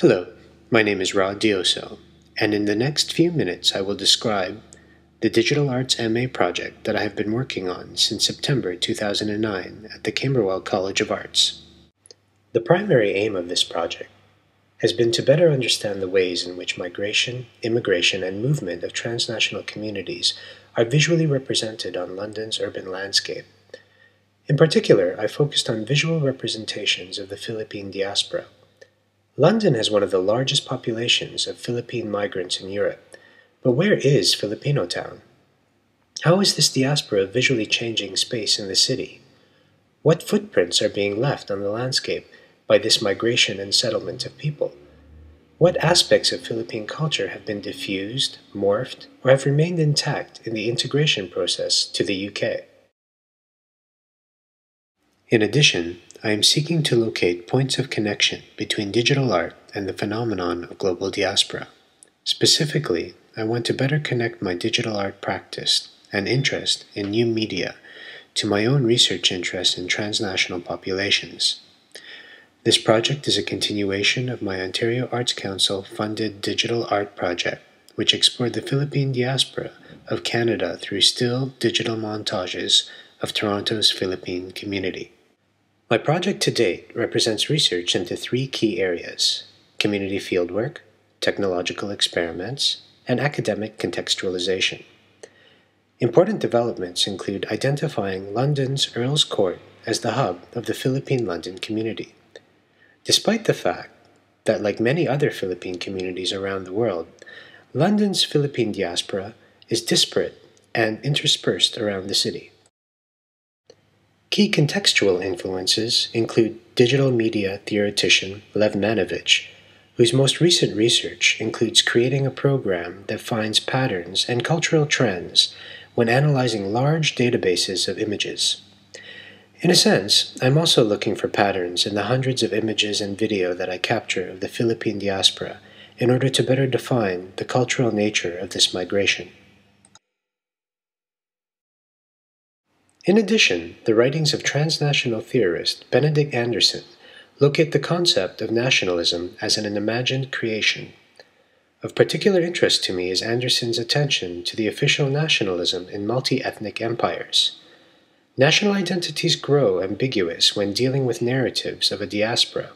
Hello, my name is Rod Dioso, and in the next few minutes I will describe the Digital Arts MA project that I have been working on since September 2009 at the Camberwell College of Arts. The primary aim of this project has been to better understand the ways in which migration, immigration, and movement of transnational communities are visually represented on London's urban landscape. In particular, I focused on visual representations of the Philippine diaspora. London has one of the largest populations of Philippine migrants in Europe, but where is Filipino Town? How is this diaspora visually changing space in the city? What footprints are being left on the landscape by this migration and settlement of people? What aspects of Philippine culture have been diffused, morphed, or have remained intact in the integration process to the UK? In addition, I am seeking to locate points of connection between digital art and the phenomenon of global diaspora. Specifically, I want to better connect my digital art practice and interest in new media to my own research interest in transnational populations. This project is a continuation of my Ontario Arts Council funded digital art project, which explored the Philippine diaspora of Canada through still digital montages of Toronto's Philippine community. My project to date represents research into three key areas: community fieldwork, technological experiments, and academic contextualization. Important developments include identifying London's Earl's Court as the hub of the Philippine London community. Despite the fact that, like many other Philippine communities around the world, London's Philippine diaspora is disparate and interspersed around the city. Key contextual influences include digital media theoretician Lev Manovich, whose most recent research includes creating a program that finds patterns and cultural trends when analyzing large databases of images. In a sense, I'm also looking for patterns in the hundreds of images and video that I capture of the Philippine diaspora in order to better define the cultural nature of this migration. In addition, the writings of transnational theorist Benedict Anderson locate the concept of nationalism as an imagined creation. Of particular interest to me is Anderson's attention to the official nationalism in multi-ethnic empires. National identities grow ambiguous when dealing with narratives of a diaspora.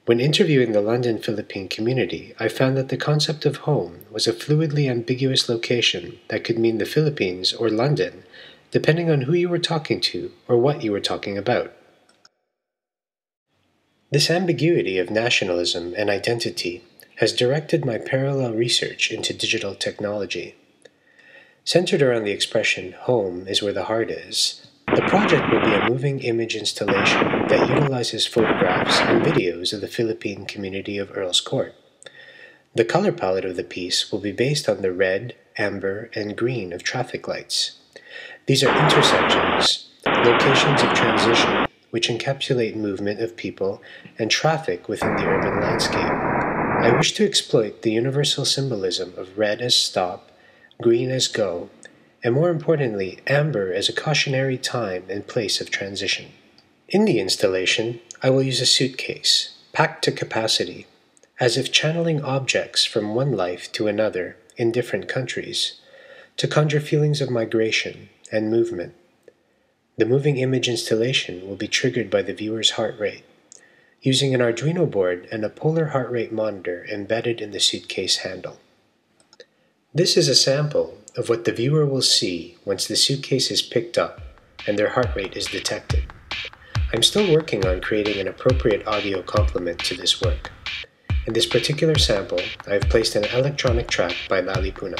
When interviewing the London Philippine community, I found that the concept of home was a fluidly ambiguous location that could mean the Philippines or London, depending on who you were talking to or what you were talking about. This ambiguity of nationalism and identity has directed my parallel research into digital technology. Centered around the expression, "home is where the heart is," the project will be a moving image installation that utilizes photographs and videos of the Philippine community of Earl's Court. The color palette of the piece will be based on the red, amber, and green of traffic lights. These are intersections, locations of transition, which encapsulate movement of people and traffic within the urban landscape. I wish to exploit the universal symbolism of red as stop, green as go, and more importantly, amber as a cautionary time and place of transition. In the installation, I will use a suitcase, packed to capacity, as if channeling objects from one life to another in different countries, to conjure feelings of migration and movement. The moving image installation will be triggered by the viewer's heart rate, using an Arduino board and a polar heart rate monitor embedded in the suitcase handle. This is a sample of what the viewer will see once the suitcase is picked up and their heart rate is detected. I'm still working on creating an appropriate audio complement to this work. In this particular sample, I have placed an electronic track by Lali Puna.